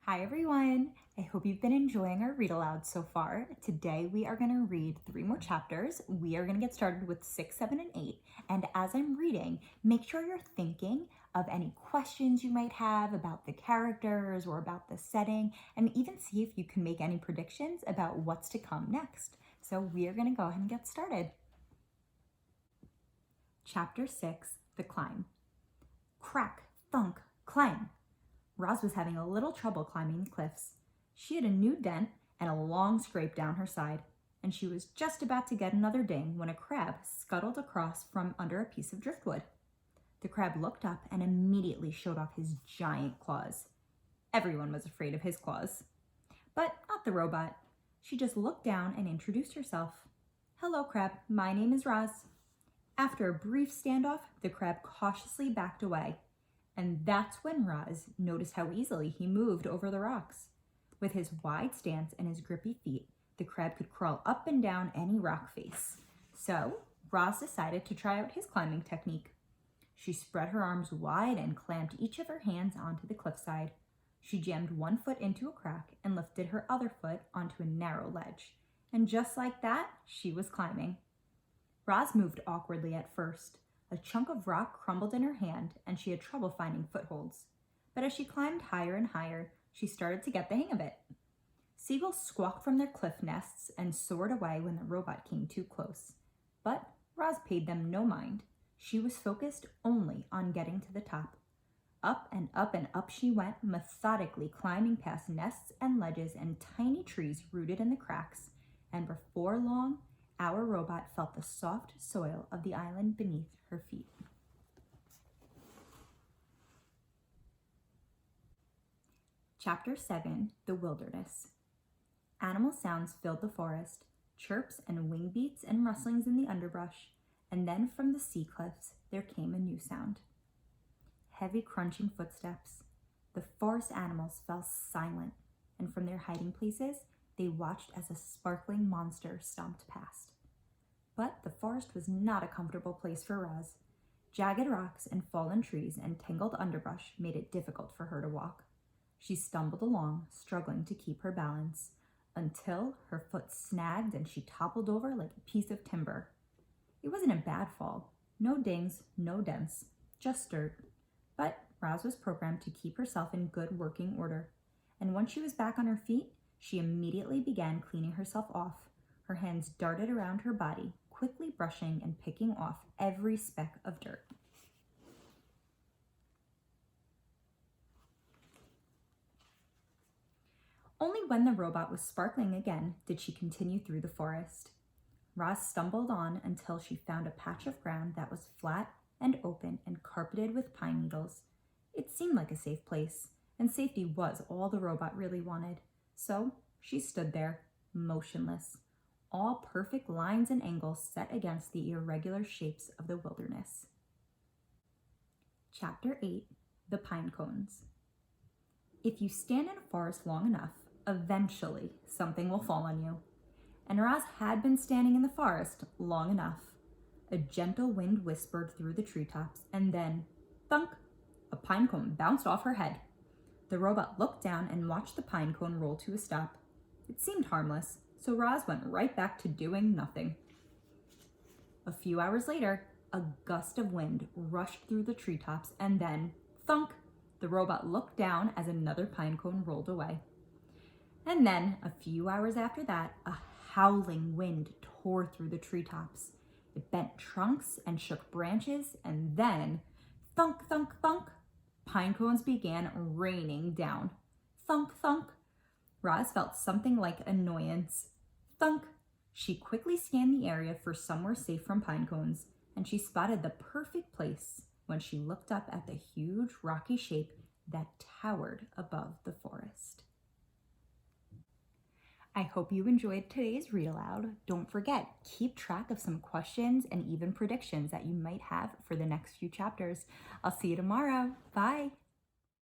Hi everyone! I hope you've been enjoying our read aloud so far. Today we are going to read 3 more chapters. We are going to get started with 6, 7, and 8. And as I'm reading, make sure you're thinking of any questions you might have about the characters or about the setting, and even see if you can make any predictions about what's to come next. So we are going to go ahead and get started. Chapter 6, The Climb. Crack, thunk, clang. Roz was having a little trouble climbing the cliffs. She had a new dent and a long scrape down her side, and she was just about to get another ding when a crab scuttled across from under a piece of driftwood. The crab looked up and immediately showed off his giant claws. Everyone was afraid of his claws. But not the robot. She just looked down and introduced herself. "Hello, crab. My name is Roz." After a brief standoff, the crab cautiously backed away. And that's when Roz noticed how easily he moved over the rocks. With his wide stance and his grippy feet, the crab could crawl up and down any rock face. So Roz decided to try out his climbing technique. She spread her arms wide and clamped each of her hands onto the cliffside. She jammed one foot into a crack and lifted her other foot onto a narrow ledge. And just like that, she was climbing. Roz moved awkwardly at first. A chunk of rock crumbled in her hand, and she had trouble finding footholds. But as she climbed higher and higher, she started to get the hang of it. Seagulls squawked from their cliff nests and soared away when the robot came too close. But Roz paid them no mind. She was focused only on getting to the top. Up and up and up she went, methodically climbing past nests and ledges and tiny trees rooted in the cracks. And before long, our robot felt the soft soil of the island beneath her feet. Chapter 7, The Wilderness. Animal sounds filled the forest, chirps and wing beats and rustlings in the underbrush, and then from the sea cliffs there came a new sound. Heavy crunching footsteps. The forest animals fell silent, and from their hiding places they watched as a sparkling monster stomped past. But the forest was not a comfortable place for Roz. Jagged rocks and fallen trees and tangled underbrush made it difficult for her to walk. She stumbled along, struggling to keep her balance, until her foot snagged and she toppled over like a piece of timber. It wasn't a bad fall. No dings, no dents, just dirt. But Roz was programmed to keep herself in good working order. And once she was back on her feet, she immediately began cleaning herself off. Her hands darted around her body, quickly brushing and picking off every speck of dirt. Only when the robot was sparkling again did she continue through the forest. Roz stumbled on until she found a patch of ground that was flat and open and carpeted with pine needles. It seemed like a safe place, and safety was all the robot really wanted. So she stood there, motionless, all perfect lines and angles set against the irregular shapes of the wilderness. Chapter 8, The Pine Cones. If you stand in a forest long enough, eventually something will fall on you. And Roz had been standing in the forest long enough. A gentle wind whispered through the treetops, and then, thunk, a pine cone bounced off her head. The robot looked down and watched the pine cone roll to a stop. It seemed harmless, so Roz went right back to doing nothing. A few hours later, a gust of wind rushed through the treetops, and then, thunk, the robot looked down as another pine cone rolled away. And then, a few hours after that, a howling wind tore through the treetops. It bent trunks and shook branches, and then, thunk, thunk, thunk, pine cones began raining down. Thunk, thunk. Roz felt something like annoyance. Thunk. She quickly scanned the area for somewhere safe from pine cones, and she spotted the perfect place when she looked up at the huge rocky shape that towered above the forest. I hope you enjoyed today's read aloud. Don't forget, keep track of some questions and even predictions that you might have for the next few chapters. I'll see you tomorrow. Bye.